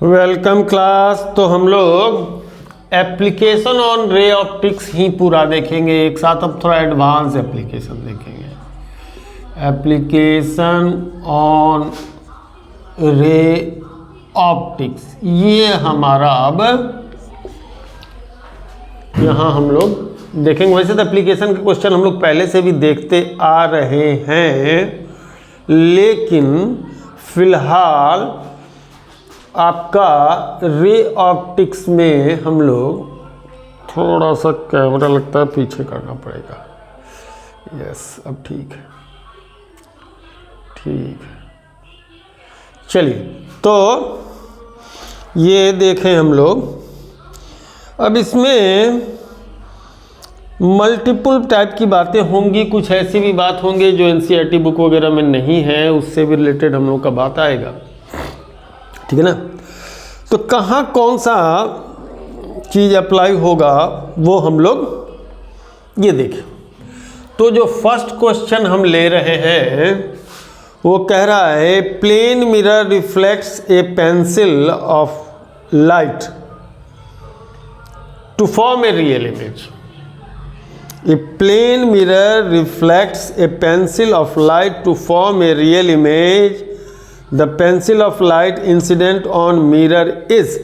Welcome class. तो हम लोग एप्लीकेशन ऑन रे ऑप्टिक्स ही पूरा देखेंगे एक साथ। अब थोड़ा एडवांस एप्लीकेशन देखेंगे। एप्लीकेशन ऑन रे ऑप्टिक्स ये हमारा अब यहाँ हम लोग देखेंगे। वैसे तो एप्लीकेशन के क्वेश्चन हम लोग पहले से भी देखते आ रहे हैं, लेकिन फिलहाल आपका रे ऑप्टिक्स में हम लोग थोड़ा सा कैमरा लगता है पीछे करना पड़ेगा। यस, अब ठीक है, ठीक है। चलिए, तो ये देखें हम लोग। अब इसमें मल्टीपल टाइप की बातें होंगी, कुछ ऐसी भी बात होंगी जो एनसीईआरटी बुक वगैरह में नहीं है, उससे भी रिलेटेड हम लोग का बात आएगा, ठीक है ना। तो कहाँ कौन सा चीज़ अप्लाई होगा वो हम लोग ये देखें। तो जो फर्स्ट क्वेश्चन हम ले रहे हैं वो कह रहा है plane mirror reflects a pencil of light to form a real image. A plane mirror reflects a pencil of light to form a real image. The pencil of light incident on mirror is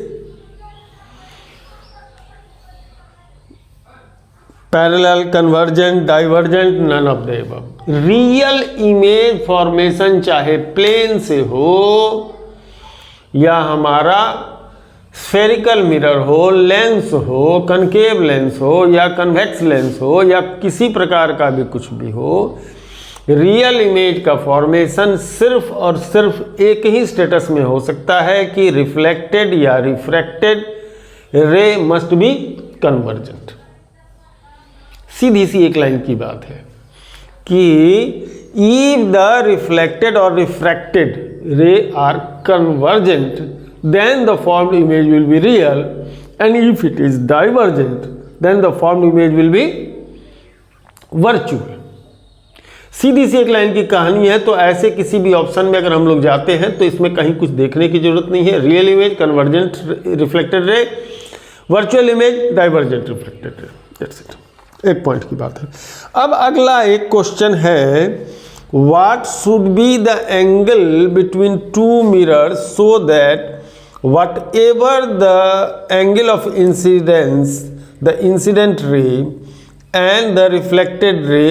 parallel, convergent, divergent, none of the above। Real image formation चाहे plane से हो या हमारा spherical mirror हो, lens हो, concave lens हो या convex lens हो या किसी प्रकार का भी कुछ भी हो, रियल इमेज का फॉर्मेशन सिर्फ और सिर्फ एक ही स्टेटस में हो सकता है कि रिफ्लेक्टेड या refracted ray must be convergent. सीधी सी एक लाइन की बात है कि इफ द रिफ्लेक्टेड और refracted ray are convergent then the formed image will be real, and if it is divergent then the formed image will be virtual. सीधी सी एक लाइन की कहानी है। तो ऐसे किसी भी ऑप्शन में अगर हम लोग जाते हैं तो इसमें कहीं कुछ देखने की जरूरत नहीं है। Real image, convergent reflected ray, virtual image, divergent reflected ray, that's it. एक पॉइंट की बात है। अब अगला एक क्वेश्चन है, what should be the angle between two mirrors so that what ever the angle of incidence the incident ray and the reflected ray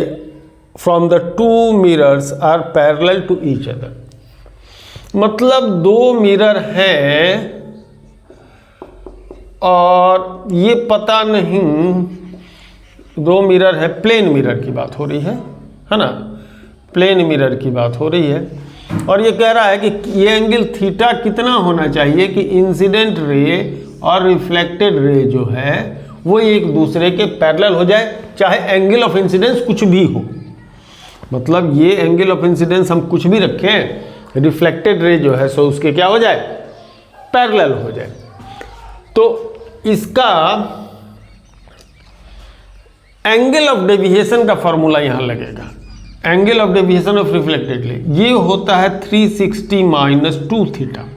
from the two mirrors are parallel to each other। मतलब दो mirror हैं और ये पता नहीं, दो mirror है, plane mirror की बात हो रही है ना, प्लेन मिरर की बात हो रही है, और ये कह रहा है कि ये एंगल थीटा कितना होना चाहिए कि इंसिडेंट रे और रिफ्लेक्टेड रे जो है वो एक दूसरे के पैरेलल हो जाए, चाहे एंगल ऑफ इंसिडेंस कुछ भी हो। मतलब ये एंगल ऑफ इंसिडेंस हम कुछ भी रखें, रिफ्लेक्टेड रे जो है सो उसके क्या हो जाए, पैरेलल हो जाए। तो इसका एंगल ऑफ डेविएशन का फॉर्मूला यहां लगेगा। Angle of deviation of reflected ray ये होता है 360 minus 2 theta.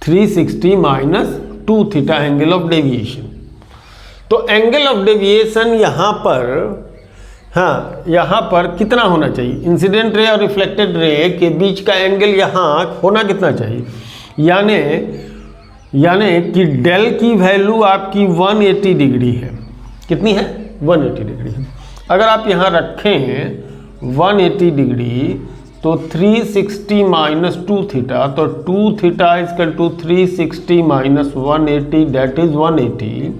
360 minus 2 theta angle of deviation. तो एंगल ऑफ डेविएशन यहां पर, हाँ, यहाँ पर कितना होना चाहिए, इंसिडेंट रे और रिफ्लेक्टेड रे के बीच का एंगल यहाँ होना कितना चाहिए, यानी कि डेल की वैल्यू आपकी 180 डिग्री है। कितनी है, 180 डिग्री है। अगर आप यहाँ रखें 180 डिग्री तो 360 माइनस 2 थीटा, तो 2 theta equal to 360 minus 180 that is 180।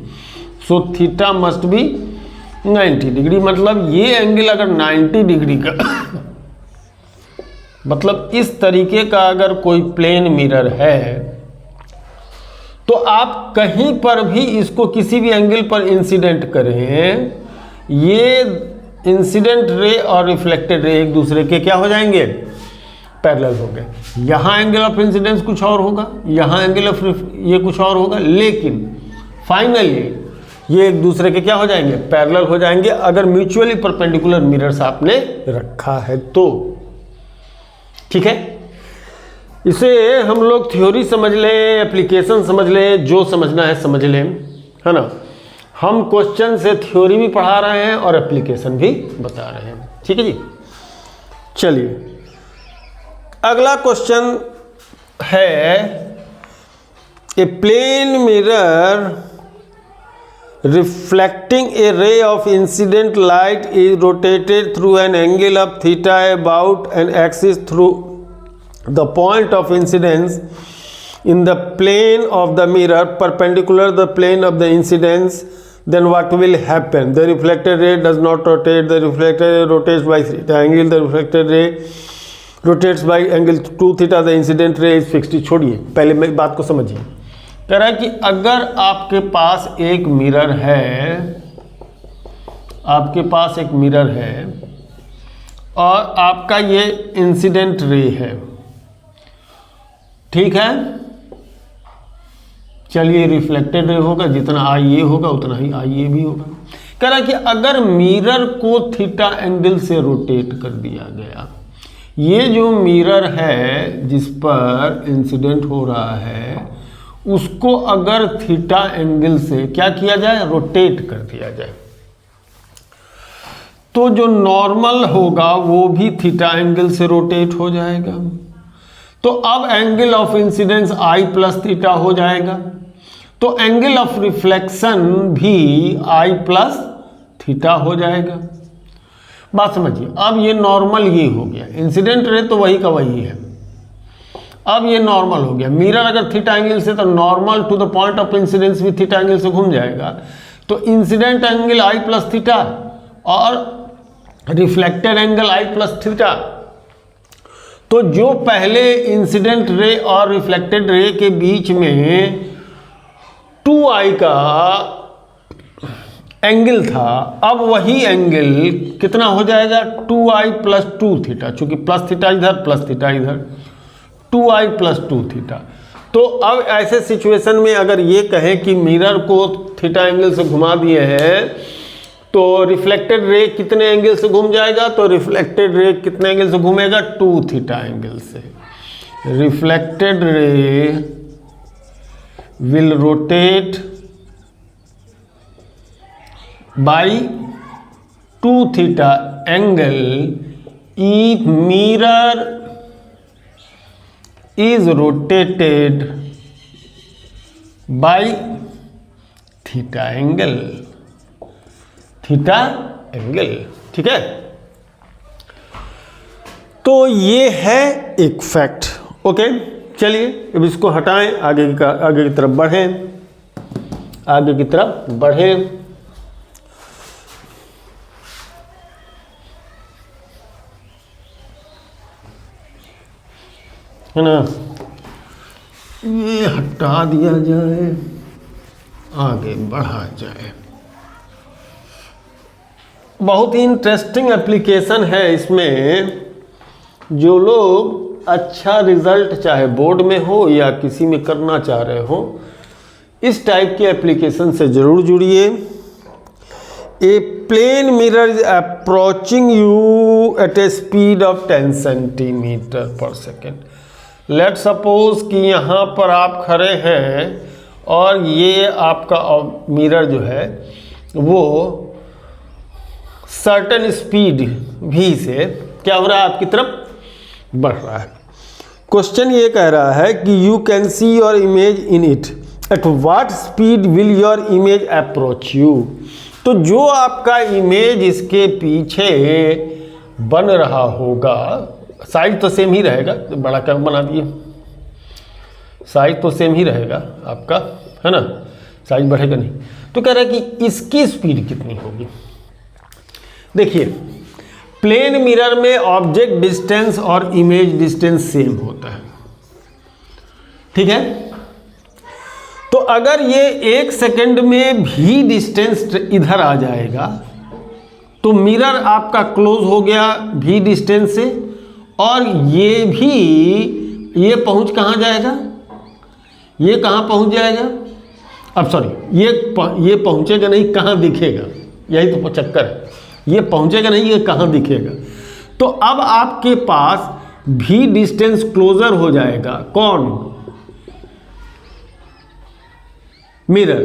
So theta must be 90 degree. मतलब ये एंगल अगर 90 डिग्री का मतलब इस तरीके का अगर कोई प्लेन मिरर है तो आप कहीं पर भी इसको किसी भी एंगल पर इंसिडेंट करें, ये इंसिडेंट रे और रिफ्लेक्टेड रे एक दूसरे के क्या हो जाएंगे, पैरेलल हो गए। यहाँ एंगल ऑफ इंसिडेंस कुछ और होगा, यहाँ एंगल ऑफ ये कुछ और होगा, लेकिन फाइनली ये एक दूसरे के क्या हो जाएंगे, पैरेलल हो जाएंगे, अगर म्यूचुअली परपेंडिकुलर मिरर्स आपने रखा है तो। ठीक है। इसे हम लोग थ्योरी समझ लें, एप्लीकेशन समझ लें, जो समझना है समझ लें, है ना। हम क्वेश्चन से थ्योरी भी पढ़ा रहे हैं और एप्लीकेशन भी बता रहे हैं, ठीक है जी। चलिए अगला क्वेश्चन है, a plane mirror reflecting a ray of incident light is rotated through an angle of theta about an axis through the point of incidence in the plane of the mirror perpendicular the plane of the incidence. Then what will happen? The reflected ray does not rotate. The reflected ray rotates by theta angle. The reflected ray rotates by angle 2 theta. The incident ray is fixed. छोड़िए, पहले मेरी बात को समझिए। कह रहा है कि अगर आपके पास एक मिरर है, आपके पास एक मिरर है और आपका ये इंसिडेंट रे है, ठीक है। चलिए रिफ्लेक्टेड रे होगा, जितना आई ए होगा उतना ही आई ए भी होगा। कह रहा है कि अगर मिरर को थीटा एंगल से रोटेट कर दिया गया, ये जो मिरर है जिस पर इंसिडेंट हो रहा है उसको अगर थीटा एंगल से क्या किया जाए, रोटेट कर दिया जाए, तो जो नॉर्मल होगा वो भी थीटा एंगल से रोटेट हो जाएगा। तो अब angle of incidence I plus theta हो जाएगा, तो एंगल ऑफ रिफ्लेक्शन भी आई प्लस थीटा हो जाएगा। बात समझिए, अब ये नॉर्मल ये हो गया, इंसिडेंट रे तो वही का वही है, अब ये नॉर्मल हो गया। मिरर अगर थीटा एंगल से, तो normal to the point of incidence भी थीटा एंगल से घूम जाएगा, तो incident angle I plus theta और reflected angle I plus theta. तो जो पहले इंसिडेंट रे और रिफ्लेक्टेड रे के बीच में 2i का एंगल था, अब वही एंगल कितना हो जाएगा, 2i प्लस 2 थीटा, चूंकि प्लस थीटा इधर प्लस थीटा इधर, 2i प्लस 2 थीटा। तो अब ऐसे सिचुएशन में अगर ये कहें कि मिरर को थीटा एंगल से घुमा दिए हैं, तो रिफ्लेक्टेड रे कितने एंगल से घूम जाएगा, तो रिफ्लेक्टेड रे कितने एंगल से घूमेगा, 2 थीटा एंगल से। Reflected ray will rotate by 2 theta angle if mirror is rotated by theta angle, ठीक है। तो ये है एक फैक्ट, ओके। चलिए अब इसको हटाएं, आगे की तरफ बढ़ें, आगे की तरफ बढ़ें। है ना, ये हटा दिया जाए, आगे बढ़ा जाए। बहुत ही इंटरेस्टिंग एप्लीकेशन है इसमें। जो लोग अच्छा रिजल्ट चाहे बोर्ड में हो या किसी में करना चाह रहे हो, इस टाइप के एप्लीकेशन से ज़रूर जुड़िए। A plane mirror is approaching you at a speed of 10 centimetre per second. Let suppose कि यहाँ पर आप खड़े हैं और ये आपका मिरर जो है वो सर्टेन स्पीड v से क्या हो रहा है, आपकी तरफ बढ़ रहा है। क्वेश्चन ये कह रहा है कि you can see your image in it, at what speed will your image approach you. तो जो आपका इमेज इसके पीछे बन रहा होगा, साइज तो सेम ही रहेगा, तो बड़ा कम बना दिए, साइज तो सेम ही रहेगा आपका, है ना, साइज बढ़ेगा नहीं। तो कह रहा है कि इसकी स्पीड कितनी होगी। देखिए प्लेन मिरर में ऑब्जेक्ट डिस्टेंस और इमेज डिस्टेंस सेम होता है, ठीक है। तो अगर ये 1 सेकंड में भी डिस्टेंस इधर आ जाएगा तो मिरर आपका क्लोज हो गया भी डिस्टेंस से, और ये भी, ये पहुंच कहाँ जाएगा, ये कहाँ पहुंच जाएगा, अब सॉरी ये पहुंचेगा नहीं, कहाँ दिखेगा, यही तो चक्कर है, ये पहुंचेगा नहीं, ये कहाँ दिखेगा। तो अब आपके पास v डिस्टेंस क्लोजर हो जाएगा। कौन? मिरर।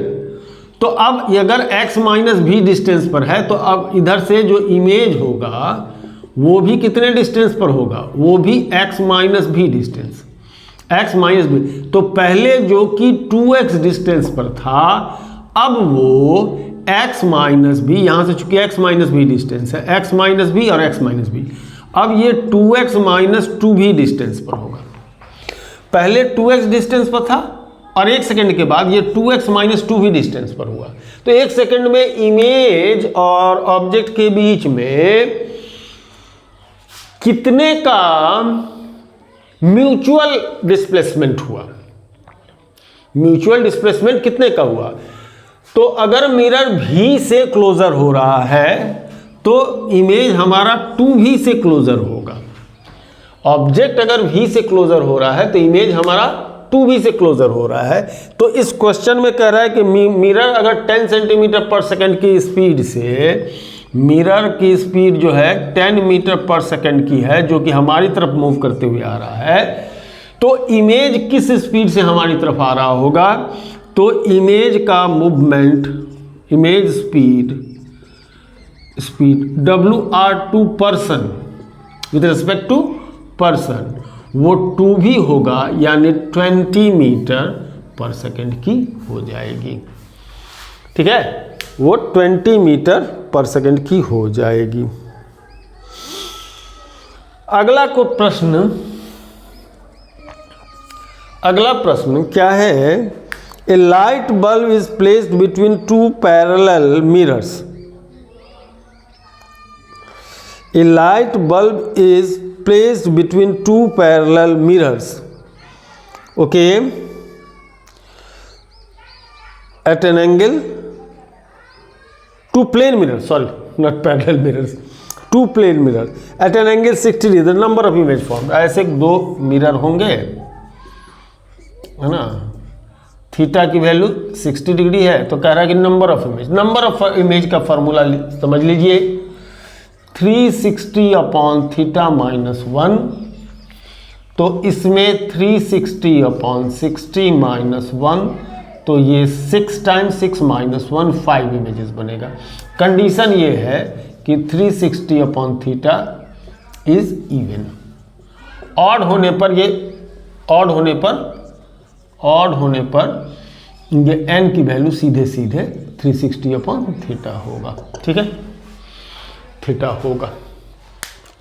तो अब अगर x माइनस v डिस्टेंस पर है तो अब इधर से जो इमेज होगा वो भी कितने डिस्टेंस पर होगा? वो भी x minus v distance, x minus v। तो पहले जो कि 2x डिस्टेंस पर था अब वो x माइनस v, यहां से चूंकि x माइनस v डिस्टेंस है, x माइनस v और x माइनस v, अब ये 2x माइनस 2v डिस्टेंस पर होगा। पहले 2x डिस्टेंस पर था और 1 सेकंड के बाद ये 2x माइनस 2v डिस्टेंस पर हुआ। तो 1 सेकंड में इमेज और ऑब्जेक्ट के बीच में कितने का म्यूचुअल डिस्प्लेसमेंट हुआ? म्यूचुअल डिस्प्लेसमेंट कितने का हुआ? तो अगर मिरर v से क्लोजर हो रहा है तो इमेज हमारा 2v से क्लोजर होगा। ऑब्जेक्ट अगर v से क्लोजर हो रहा है तो इमेज हमारा 2v से क्लोजर हो रहा है। तो इस क्वेश्चन में कह रहा है कि मिरर अगर 10 सेंटीमीटर पर सेकंड की स्पीड से, मिरर की स्पीड जो है 10 मीटर पर सेकंड की है जो कि हमारी तरफ मूव करते हुए आ रहा है, तो इमेज किस स्पीड से हमारी तरफ आ रहा होगा? तो इमेज का movement, image speed WR2 person with respect to person, वो 2v होगा यानी 20 मीटर पर सेकंड की हो जाएगी। ठीक है, वो 20 मीटर पर सेकंड की हो जाएगी। अगला प्रश्न क्या है? A light bulb is placed between 2 parallel mirrors. A light bulb is placed between 2 parallel mirrors, okay, at an angle, 2 plane mirrors, sorry not parallel mirrors, 2 plane mirrors at an angle 60 degree, the number of image form. ऐसे 2 mirror होंगे, है ना, theta की value 60 degree है, तो कह रहा है कि नंबर ऑफ इमेज का फॉर्मूला समझ लीजिए, 360 अपॉन थीटा माइनस 1। तो इसमें 360 अपॉन 60 माइनस 1, तो ये 6 टाइम्स 6 माइनस 1, 5 इमेजेस बनेगा। कंडीशन ये है कि 360 upon theta is even. Odd होने पर ये n की वैल्यू सीधे 360 अपॉन थीटा होगा। ठीक है, थीटा होगा।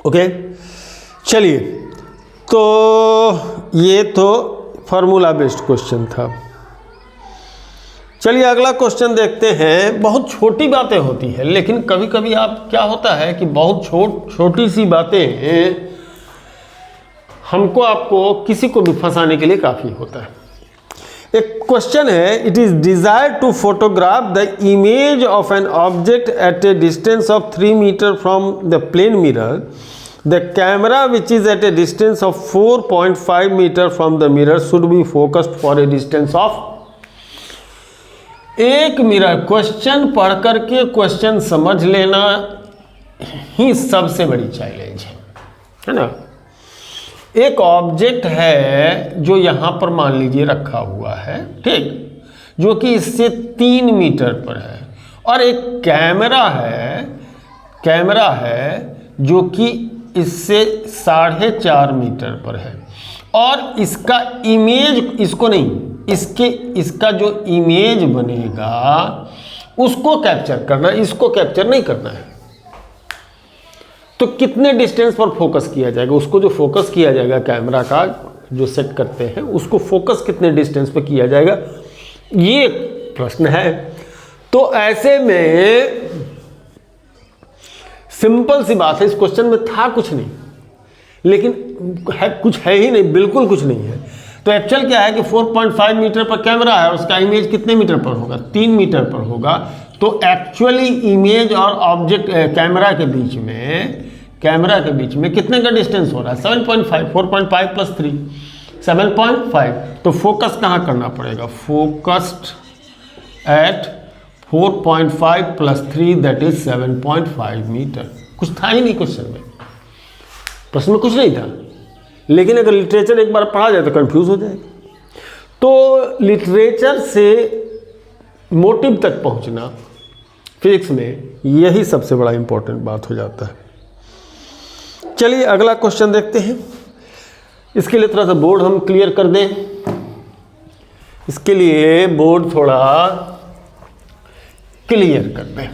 ओके, चलिए, तो ये तो फार्मूला बेस्ड क्वेश्चन था। चलिए अगला क्वेश्चन देखते हैं। बहुत छोटी बातें होती है, लेकिन कभी कभी क्या होता है कि बहुत छोटी सी बातें हमको आपको किसी को भी फंसाने के लिए काफ़ी होता है। एक क्वेश्चन है, it is desired to photograph the image of an object at a distance of 3 metre from the plane mirror. The camera which is at a distance of 4.5 metre from the mirror should be focused for a distance of. एक mirror, question पढ़ करके question समझ लेना ही सबसे बड़ी challenge है ना। एक ऑब्जेक्ट है जो यहाँ पर मान लीजिए रखा हुआ है, ठीक, जो कि इससे 3 मीटर पर है, और एक कैमरा है जो कि इससे 4.5 मीटर पर है, और इसका इमेज, इसको नहीं, इसका जो इमेज बनेगा उसको कैप्चर करना है, इसको कैप्चर नहीं करना है। तो कितने डिस्टेंस पर फोकस किया जाएगा? उसको जो फोकस किया जाएगा कैमरा का जो सेट करते हैं उसको फोकस कितने डिस्टेंस पर किया जाएगा, ये प्रश्न है। तो ऐसे में सिंपल सी बात है, इस क्वेश्चन में था कुछ नहीं, लेकिन कुछ है ही नहीं, बिल्कुल कुछ नहीं है। तो एक्चुअल क्या है कि 4.5 मीटर पर कैमरा है और उसका इमेज कितने मीटर पर होगा? 3 मीटर पर होगा। तो एक्चुअली इमेज और ऑब्जेक्ट कैमरा के बीच में कितने का डिस्टेंस हो रहा है? 7.5, 4.5 प्लस 3 7.5। तो फोकस कहाँ करना पड़ेगा? Focused at 4.5 plus 3 that is 7.5 metre. कुछ था ही नहीं क्वेश्चन में, प्रश्न में कुछ नहीं था। लेकिन अगर लिटरेचर एक बार पढ़ा जाए तो कंफ्यूज हो जाएगा। तो लिटरेचर से मोटिव तक पहुंचना फिजिक्स में यही सबसे बड़ा इंपॉर्टेंट बात हो जाता है। चलिए अगला क्वेश्चन देखते हैं। इसके लिए थोड़ा सा बोर्ड हम क्लियर कर दें। इसके लिए बोर्ड थोड़ा क्लियर कर दें।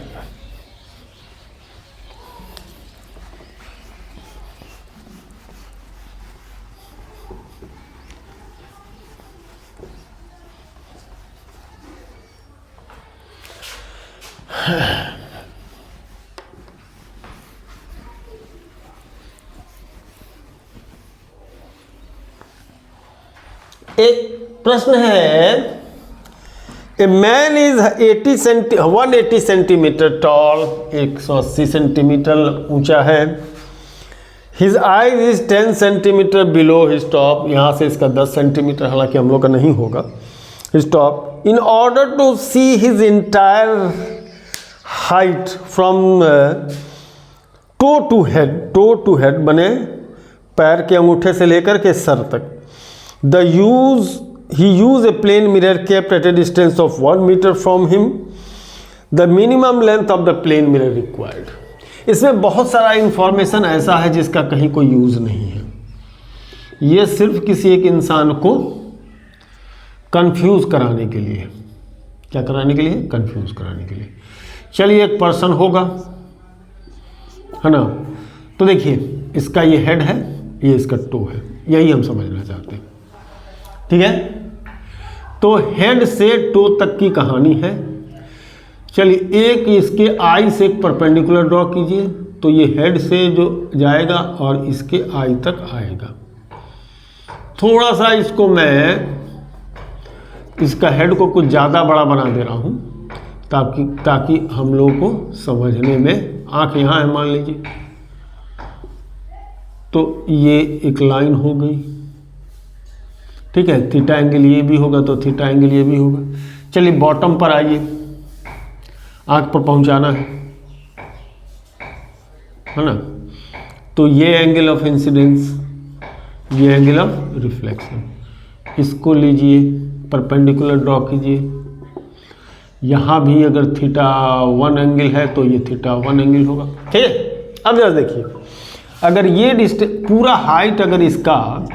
एक प्रश्न है, a man is 180 centimetre toll, 180 centimetre ऊंचा है। His eyes is 10 centimetre below his top, यहाँ से इसका 10 सेंटीमीटर, हालांकि हम लोग का नहीं होगा, his top. In order to see his entire height from toe to head बने पैर के अंगूठे से लेकर के सर तक। He used a plane mirror kept at a distance of 1 meter from him. The minimum length of the plane mirror required. इसमें बहुत सारा इंफॉर्मेशन ऐसा है जिसका कहीं कोई यूज़ नहीं है। ये सिर्फ किसी एक इंसान को कंफ्यूज कराने के लिए, क्या कराने के लिए? कंफ्यूज कराने के लिए। चलिए एक पर्सन होगा, है ना, तो देखिए इसका ये हेड है, ये इसका टो है, यही हम समझना चाहते हैं, ठीक है। तो हेड से टो तक की कहानी है। चलिए एक इसके आई से एक परपेंडिकुलर ड्रॉ कीजिए, तो ये हेड से जो जाएगा और इसके आई तक आएगा। थोड़ा सा इसको मैं इसका हेड को कुछ ज़्यादा बड़ा बना दे रहा हूँ ताकि हम लोगों को समझने में, आँख यहाँ है मान लीजिए, तो ये एक लाइन हो गई, ठीक है। थीटा एंगल ये भी होगा तो थीटा एंगल ये भी होगा। चलिए बॉटम पर आइए, आँख पर पहुंचाना है ना, तो ये एंगल ऑफ इंसिडेंस, ये एंगल ऑफ रिफ्लेक्शन, इसको लीजिए परपेंडिकुलर ड्रॉ कीजिए। यहाँ भी अगर थीटा 1 एंगल है तो ये थीटा 1 एंगल होगा, ठीक है। अब जरा देखिए, अगर ये डिस्टेंस पूरा हाइट अगर इसका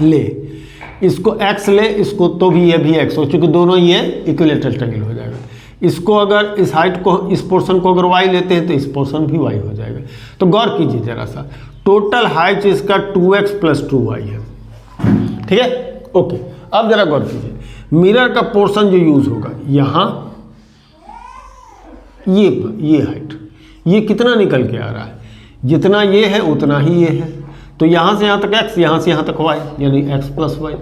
ले, इसको x ले, इसको तो भी ये भी x हो, चूँकि दोनों ये इक्विलेटरल ट्रायंगल हो जाएगा। इसको अगर इस हाइट को, इस पोर्शन को अगर y लेते हैं तो इस पोर्शन भी y हो जाएगा। तो गौर कीजिए जरा सा, टोटल हाइट इसका 2x + 2y है, ठीक है, ओके। अब जरा गौर कीजिए, मिरर का पोर्शन जो यूज होगा यहाँ, ये हाइट, ये कितना निकल के आ रहा है, जितना ये है उतना ही ये है, तो यहाँ से यहाँ तक x, यहाँ से यहाँ तक y, यानी x + y।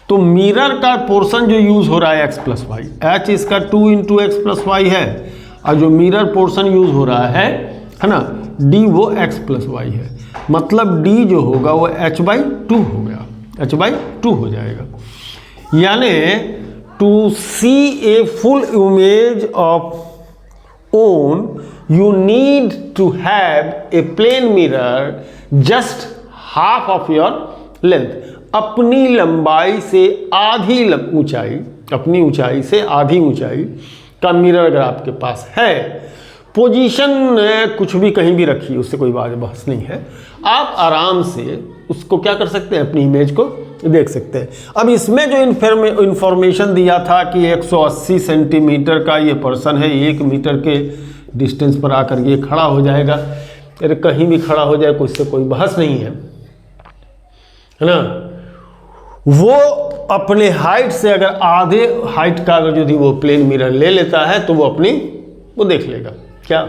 तो मिरर का पोर्शन जो यूज हो रहा है x + y, h इसका 2 × x + y है, और जो मिरर पोर्शन यूज हो रहा है ना, d वो x + y है, मतलब d जो होगा वो h/2 हो गया, h/2 हो जाएगा। यानी to see a full image of own you need to have a plane mirror just half of your length, अपनी लंबाई से आधी ऊंचाई, अपनी ऊंचाई से आधी ऊंचाई का मिरर अगर आपके पास है, पोजीशन कुछ भी कहीं भी रखिए, उससे कोई बहस नहीं है, आप आराम से उसको क्या कर सकते हैं, अपनी इमेज को देख सकते हैं। अब इसमें जो इंफॉर्मेशन दिया था कि 180 सेंटीमीटर का ये पर्सन है, 1 मीटर के डिस्टेंस पर आकर ये खड़ा हो जाएगा, अरे कहीं भी खड़ा हो जाए, कोई से कोई बहस नहीं है ना। वो अपने हाइट से अगर आधे हाइट का अगर यदि वो प्लेन मिरर ले लेता है तो वो देख लेगा, क्या,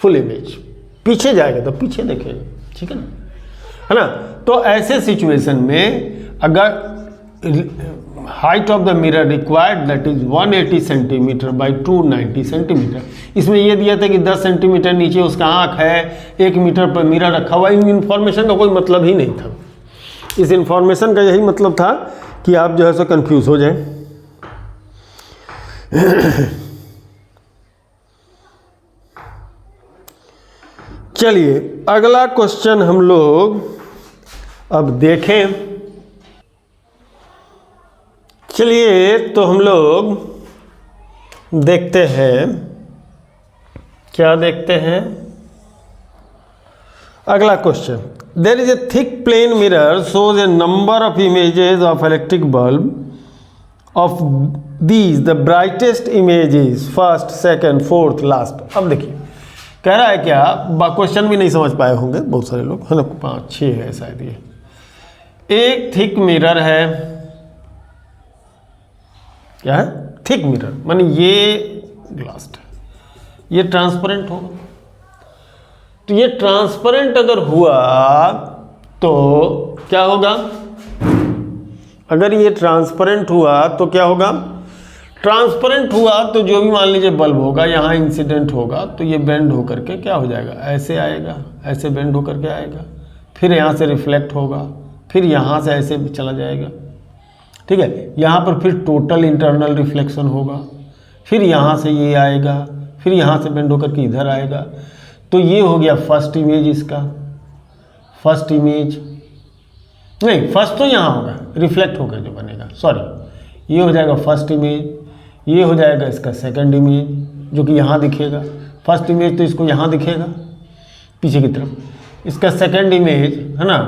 फुल इमेज। पीछे जाएगा तो पीछे देखेगा, ठीक है ना। तो ऐसे सिचुएशन में अगर height of the mirror required that is 180 centimetre by 290 centimetre, इसमें यह दिया था कि 10 सेंटीमीटर नीचे उसका आँख है, 1 मीटर पर मिरर रखा हुआ। इन इन्फॉर्मेशन का कोई मतलब ही नहीं था। इस इन्फॉर्मेशन का यही मतलब था कि आप जो है सो कंफ्यूज हो जाए। चलिए अगला क्वेश्चन हम लोग अब देखें, चलिए तो हम लोग देखते हैं, क्या देखते हैं अगला question. There is a thick plane mirror shows a number of images of electric bulb of these the brightest image is first, second, fourth, last. अब देखिए कह रहा है क्या, क्वेश्चन भी नहीं समझ पाए होंगे बहुत सारे लोग, है ना, 5-6 है शायद। ये एक थिक मिरर है, क्या है, थिक मिरर, माने ये ग्लास है, ये ट्रांसपेरेंट होगा। तो ये ट्रांसपेरेंट अगर हुआ तो क्या होगा, अगर ये ट्रांसपेरेंट हुआ तो क्या होगा, ट्रांसपेरेंट हुआ तो जो भी मान लीजिए बल्ब होगा यहाँ इंसिडेंट होगा तो ये बेंड होकर के क्या हो जाएगा, ऐसे आएगा, ऐसे बेंड होकर के आएगा, फिर यहाँ से रिफ्लेक्ट होगा, फिर यहाँ से ऐसे चला जाएगा, ठीक है। यहाँ पर फिर टोटल इंटरनल रिफ्लेक्शन होगा, फिर यहाँ से ये आएगा, फिर यहाँ से बेंड होकर के इधर आएगा। तो ये हो गया फर्स्ट इमेज, इसका फर्स्ट इमेज नहीं, फर्स्ट तो यहाँ होगा, रिफ्लेक्ट होकर जो बनेगा, सॉरी, ये हो जाएगा फर्स्ट इमेज, ये हो जाएगा इसका सेकंड इमेज जो कि यहाँ दिखेगा। फर्स्ट इमेज तो इसको यहाँ दिखेगा पीछे की तरफ, इसका सेकंड इमेज है ना,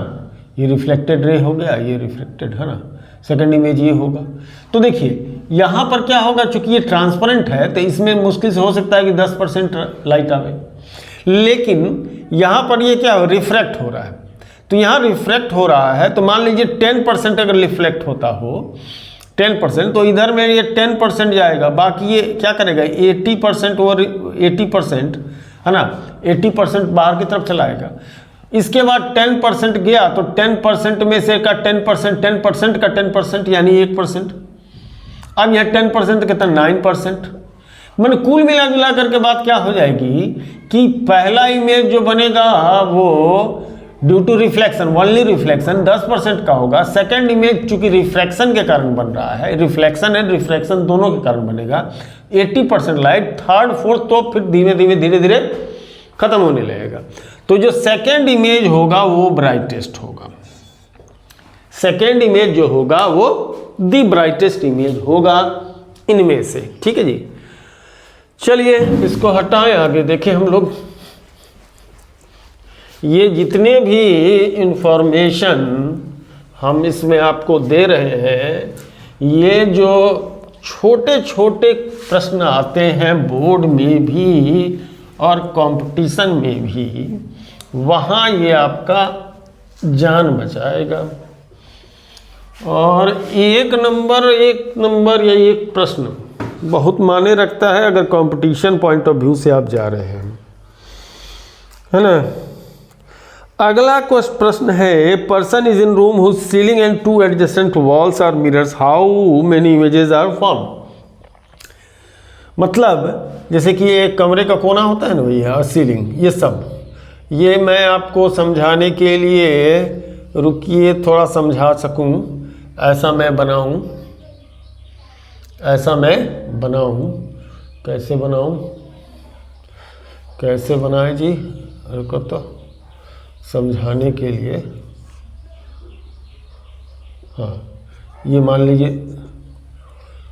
ये रिफ्लेक्टेड रे हो गया, ये रिफ्लेक्टेड है ना, सेकंड इमेज ये होगा। तो देखिए यहाँ पर क्या होगा, चूंकि ये ट्रांसपेरेंट है तो इसमें मुश्किल से हो सकता है कि 10% लाइट आवे, लेकिन यहाँ पर ये क्या हो, रिफ्रैक्ट हो रहा है। तो यहाँ रिफ्रैक्ट हो रहा है तो मान लीजिए 10% अगर रिफ्लेक्ट होता हो 10%, तो इधर में ये 10% जाएगा, बाकी ये क्या करेगा 80% और 80% है ना, 80% बाहर की तरफ चलाएगा। इसके बाद 10% गया तो 10% में से का 10% का 10% यानी 1%। अब यह 10% कितना 9%, मैंने कुल मिला जुला करके बात क्या हो जाएगी कि पहला इमेज जो बनेगा वो due to reflection, only reflection 10% का होगा। सेकंड इमेज चूंकि रिफ्रैक्शन के कारण बन रहा है, रिफ्लेक्शन एंड रिफ्रैक्शन दोनों के कारण बनेगा 80% लाइट। थर्ड फोर्थ तो फिर धीरे धीरे खत्म होने लगेगा। तो जो सेकंड इमेज होगा वो ब्राइटेस्ट होगा, सेकंड इमेज जो होगा वो दी ब्राइटेस्ट इमेज होगा इनमें से, ठीक है जी। चलिए इसको हटाएं, आगे देखें हम लोग। ये जितने भी इंफॉर्मेशन हम इसमें आपको दे रहे हैं, ये जो छोटे छोटे प्रश्न आते हैं बोर्ड में भी और कंपटीशन में भी, वहाँ ये आपका जान बचाएगा। और एक नंबर या एक प्रश्न बहुत मायने रखता है अगर कंपटीशन पॉइंट ऑफ व्यू से आप जा रहे हैं, है ना। अगला प्रश्न है, person is in room whose ceiling and 2 adjacent walls are mirrors, how many images are form. मतलब जैसे कि एक कमरे का कोना होता है ना भैया, और सीलिंग, ये सब ये मैं आपको समझाने के लिए, रुकिए थोड़ा समझा सकूं, ऐसा मैं बनाऊं, ऐसा मैं बनाऊं, कैसे बनाऊं, कैसे बनाए जी, रुको तो समझाने के लिए। हाँ ये मान लीजिए,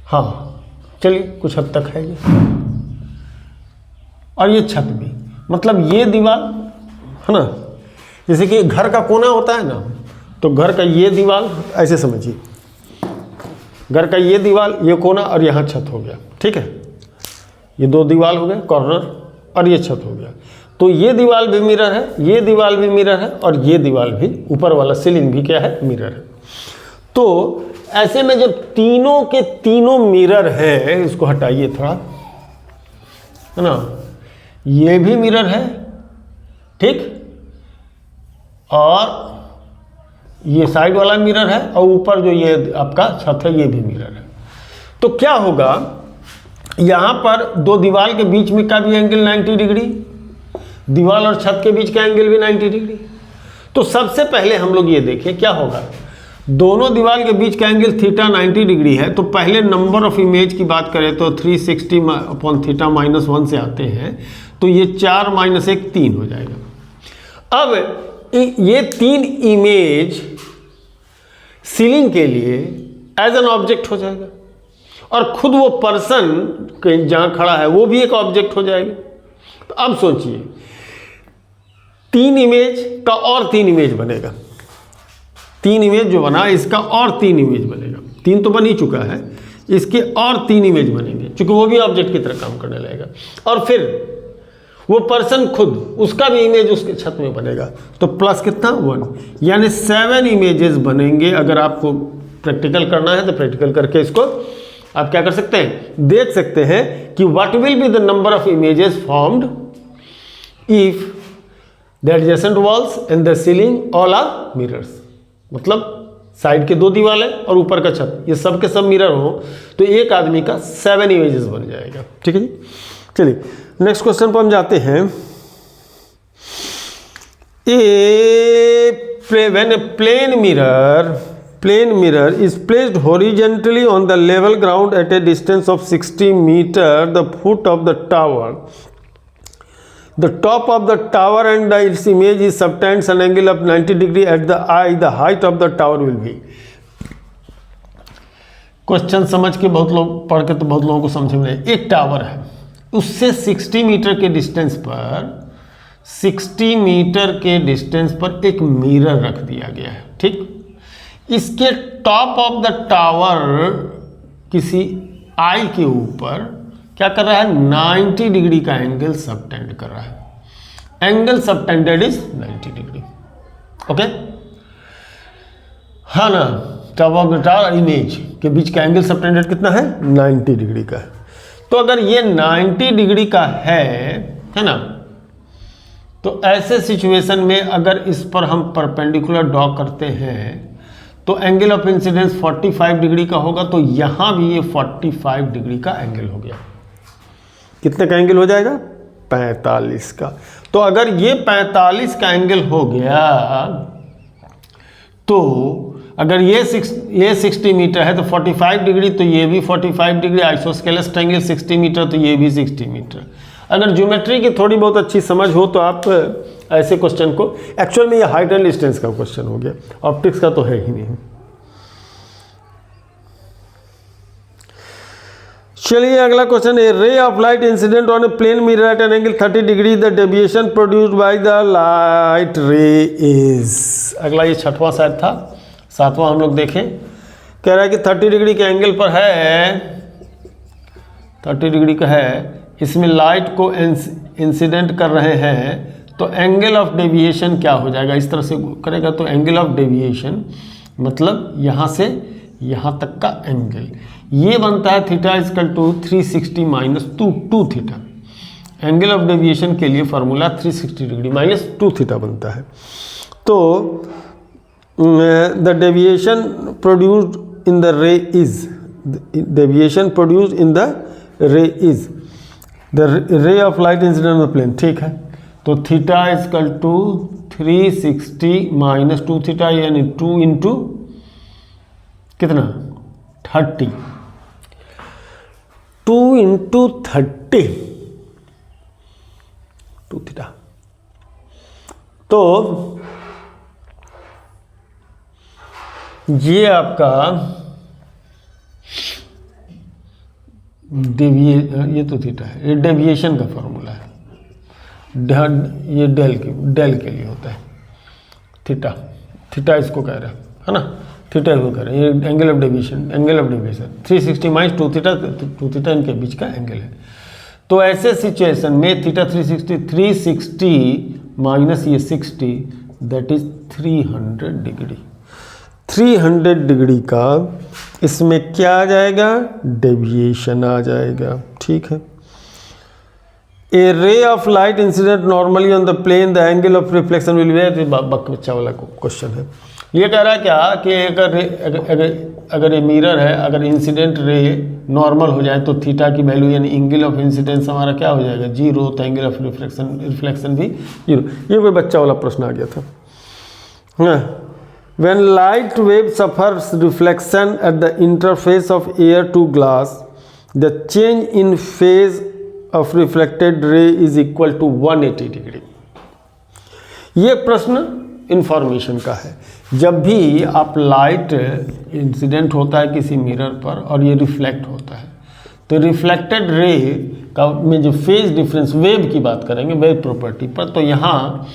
हाँ चलिए कुछ हद तक है ये, और ये छत भी, मतलब ये दीवार है ना, जैसे कि घर का कोना होता है ना, तो घर का ये दीवार ऐसे समझिए, घर का ये दीवार, ये कोना और यहाँ छत हो गया, ठीक है। ये 2 दीवार हो गए कॉर्नर और ये छत हो गया। तो ये दीवार भी मिरर है, ये दीवार भी मिरर है, और ये दीवार भी, ऊपर वाला सीलिंग भी क्या है, मिरर है। तो ऐसे में जब तीनों के तीनों मिरर है, इसको हटाइए थोड़ा, है ना, ये भी मिरर है, ठीक, और ये साइड वाला मिरर है, और ऊपर जो ये आपका छत है ये भी मिरर है। तो क्या होगा, यहाँ पर 2 दीवार के बीच में का भी एंगल 90 डिग्री, दीवार और छत के बीच का एंगल भी 90 डिग्री। तो सबसे पहले हम लोग ये देखें क्या होगा, दोनों दीवार के बीच का एंगल थीटा 90 डिग्री है। तो पहले नंबर ऑफ इमेज की बात करें तो 360 अपॉन थीटा -1 से आते हैं, तो ये 4 - 1 3 हो जाएगा। अब ये 3 इमेज सीलिंग के लिए एज एन ऑब्जेक्ट हो जाएगा और खुद वो पर्सन जहां खड़ा है वो भी एक ऑब्जेक्ट हो जाएगा। तो अब सोचिए 3 इमेज का और 3 इमेज बनेगा, 3 इमेज जो बना इसका और 3 इमेज बनेगा, 3 तो बन ही चुका है, इसके और 3 इमेज बनेंगे क्योंकि वो भी ऑब्जेक्ट की तरह काम करने लगेगा। और फिर वो पर्सन खुद, उसका भी इमेज उसके छत में बनेगा, तो प्लस कितना 1, यानी 7 इमेजेस बनेंगे। अगर आपको प्रैक्टिकल करना है तो प्रैक्टिकल करके इसको आप क्या कर सकते हैं, देख सकते हैं कि what will be the number of images formed if the adjacent walls and the ceiling all are mirrors. मतलब साइड के 2 दीवारें और ऊपर का छत, ये सब के सब मिरर हो तो एक आदमी का 7 इमेजेस बन जाएगा। ठीक है जी, चलिए नेक्स्ट क्वेश्चन पर हम जाते हैं। When A plane mirror is placed horizontally on the level ground at a distance of 60 meter, the foot of the tower, the top of the tower and its image is subtends an angle of 90 degree at the eye, the height of the tower will be। Question समझ के बहुत लोग पढ़ के तो बहुत लोगों को समझ में नहीं। एक टावर है, उससे 60 मीटर के डिस्टेंस पर 60 मीटर के डिस्टेंस पर एक मिरर रख दिया गया है। ठीक, इसके टॉप ऑफ द टावर किसी आई के ऊपर क्या कर रहा है, 90 डिग्री का एंगल सबटेंड कर रहा है। Angle subtended is 90 degree. Okay, हाँ ना, top of the tower image के बीच का एंगल सबटेंडेड कितना है, 90 डिग्री का है। तो अगर ये 90 डिग्री का है ना, तो ऐसे सिचुएशन में अगर इस पर हम परपेंडिकुलर ड्रॉ करते हैं तो एंगल ऑफ इंसिडेंस 45 डिग्री का होगा। तो यहां भी ये 45 डिग्री का एंगल हो गया। कितने का एंगल हो जाएगा, 45 का। तो अगर ये 45 का एंगल हो गया तो अगर ये 60 मीटर है तो 45 डिग्री, तो ये भी 45 डिग्री। आइसोस्केलस ट्रायंगल 60 मीटर तो ये भी 60 मीटर। अगर ज्योमेट्री की थोड़ी बहुत अच्छी समझ हो तो आप ऐसे क्वेश्चन को, एक्चुअल में ये हाइट एंड डिस्टेंस का क्वेश्चन हो गया, ऑप्टिक्स का तो है ही नहीं। चलिए अगला क्वेश्चन है, ray of light incident on a plane mirror at an angle 30 degree, the deviation produced by the light ray is. अगला ये 6वां शायद था, 7वां हम लोग देखें। कह रहा है कि 30 डिग्री के एंगल पर है, 30 डिग्री का है, इसमें लाइट को इंसिडेंट कर रहे हैं, तो एंगल ऑफ डेविएशन क्या हो जाएगा, इस तरह से करेगा तो एंगल ऑफ डेविएशन मतलब यहाँ से यहाँ तक का एंगल ये बनता है theta equal to 360 minus 2 theta. Angle of deviation के लिए फार्मूला 360 डिग्री माइनस 2 थीटा बनता है। तो the deviation produced in the ray is, deviation produced in the ray is the ray of light incident on the plane. ठीक है, तो theta equal to 360 minus 2 theta यानी 2 into कितना 30, 2 into 30 2 theta. तो ये आपका ये तो थीटा है, ये डेविएशन का फॉर्मूला है। ये डेल के लिए होता है थीटा, थीटा इसको कह रहे है ना, थीटा इसको कह रहे हैं। ये angle of deviation 360 minus 2 theta इनके बीच का एंगल है। तो ऐसे सिचुएशन में थीटा 360 माइनस ये 60 दैट इज 300 डिग्री। 300 डिग्री का इसमें क्या आ जाएगा, डेविएशन आ जाएगा। ठीक है, a ray of light incident normally on the plane the angle of reflection will be, बच्चा वाला क्वेश्चन है। ये कह रहा है क्या कि अगर ये मिरर है, अगर इंसिडेंट रे नॉर्मल हो जाए तो थीटा की वैल्यू यानी एंगल ऑफ इंसिडेंस हमारा क्या हो जाएगा, 0। तो एंगल ऑफ रिफ्लेक्शन भी 0। ये कोई बच्चा वाला प्रश्न आ गया था। हाँ, when light wave suffers reflection at the interface of air to glass, the change in phase of reflected ray is equal to 180 degree। ये प्रश्न इंफॉर्मेशन का है। जब भी आप लाइट इंसिडेंट होता है किसी मिरर पर और ये रिफ्लेक्ट होता है, तो रिफ्लेक्टेड रे का में जो फेज डिफरेंस, वेव की बात करेंगे, वेव प्रॉपर्टी पर, तो यहाँ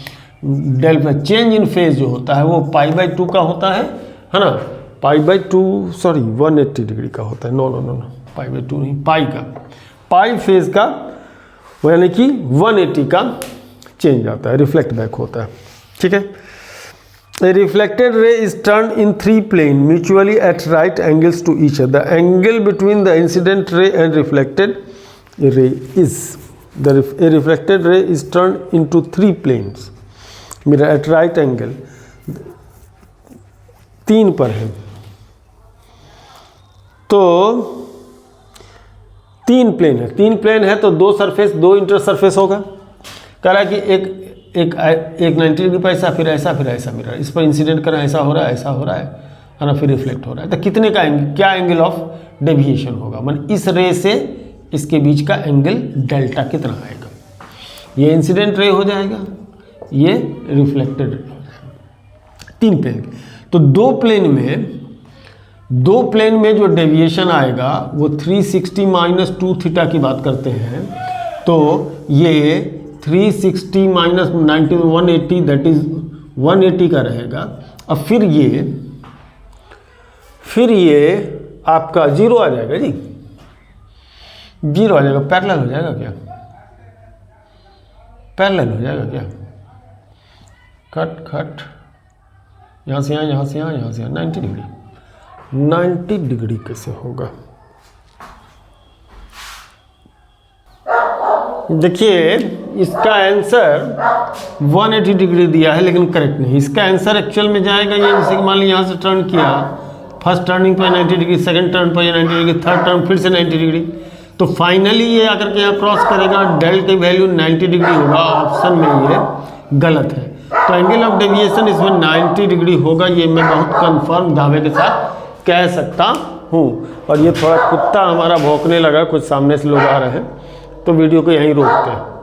डेल्टा चेंज इन फेज जो होता है वो π/2 का होता है ना, π/2 सॉरी 180 डिग्री का होता है, नो π/2 नहीं, पाई का, पाई फेज का, यानी कि 180 का चेंज आता है, रिफ्लेक्ट बैक होता है। ठीक है, A reflected ray is turned in 3 planes mutually at right angles to each other. The angle between the incident ray and reflected ray is a reflected ray is turned into 3 planes mirror at right angle, 3 पर है, तो 3 plane है, 3 plane है तो 2 surface, 2 inter surface होगा। कह रहा है कि एक 90 डिग्री पर ऐसा, फिर ऐसा मिरर, इस पर इंसिडेंट कर ऐसा हो रहा है ना, फिर रिफ्लेक्ट हो रहा है, तो कितने का एंगल, क्या एंगल ऑफ डेविएशन होगा, मतलब इस रे से इसके बीच का एंगल डेल्टा कितना आएगा। ये इंसिडेंट रे हो जाएगा, ये रिफ्लेक्टेड रे हो जाएगा, 3 प्लेन। तो 2 प्लेन में जो डेविएशन आएगा वो 360 - 2 थीटा की बात करते हैं, तो ये 360 - 90 180, दैट इज 180 का रहेगा। अब फिर ये आपका 0 आ जाएगा जी, 0 आ जाएगा, पैरेलल हो जाएगा क्या, पैरेलल हो जाएगा क्या, कट यहाँ से यहाँ, यहाँ से यहाँ, यहाँ से यहाँ, 90 डिग्री, 90 डिग्री कैसे होगा। देखिए इसका आंसर 180 डिग्री दिया है लेकिन करेक्ट नहीं। इसका आंसर एक्चुअल में जाएगा ये, जैसे कि मान लीजिए यहाँ से टर्न किया, फर्स्ट टर्निंग पर 90 डिग्री, सेकंड टर्न पर 90 डिग्री, थर्ड टर्न फिर से 90 डिग्री, तो फाइनली ये आकर के यहाँ क्रॉस करेगा, डेल की वैल्यू 90 डिग्री होगा। ऑप्शन में ये गलत है, तो एंगल ऑफ डेविएशन इसमें 90 डिग्री होगा, ये मैं बहुत कंफर्म दावे के साथ कह सकता हूँ। और ये थोड़ा कुत्ता हमारा भौंकने लगा, कुछ सामने से लोग आ रहे हैं, तो वीडियो को यहीं रोकते हैं।